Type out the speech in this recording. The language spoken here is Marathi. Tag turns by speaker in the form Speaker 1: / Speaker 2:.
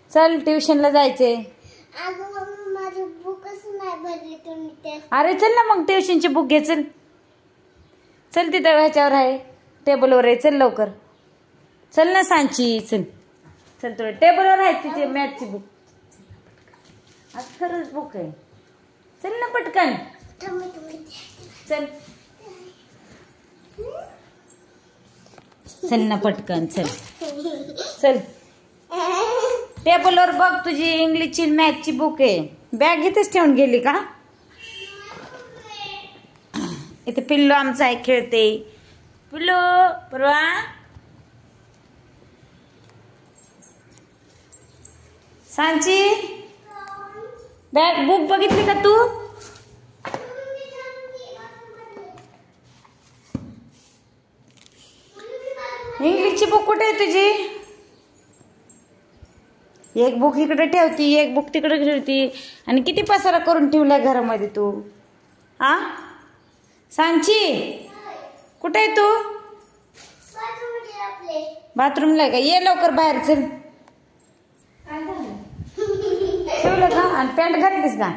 Speaker 1: चल ट्युशनला जायचे.
Speaker 2: माझी बुकच नाही भरली तुम्ही.
Speaker 1: अरे चल ना मग ट्युशनची बुक घे. चल चल तिथं ह्याच्यावर आहे टेबलवर आहे. चल लवकर चल ना सांची. चल चल तुला टेबलवर आहे तिथे मॅथची बुक. आज खरंच बुक आहे. चल ना पटकन चल. चल ना पटकन चल. चल टेबलवर बघ तुझी इंग्लिशची मॅथची बुक आहे. बॅग इथेच ठेवून गेली का? इथे पिल्लू आमचा आहे खेळते. पिल्लू परवा सांची बॅग बुक बघितली का तू? इंग्लिशची बुक कुठे आहे तुझी? एक बुक इकडे ठेवती एक बुक तिकडे ठेवती आणि किती पसारा करून ठेवलाय घरामध्ये तू. हा सांची कुठे आहे तू? बाथरूमला आहे का? ये लवकर बाहेर. चल ठेवलं का? आणि पॅन्ट घातलीस का?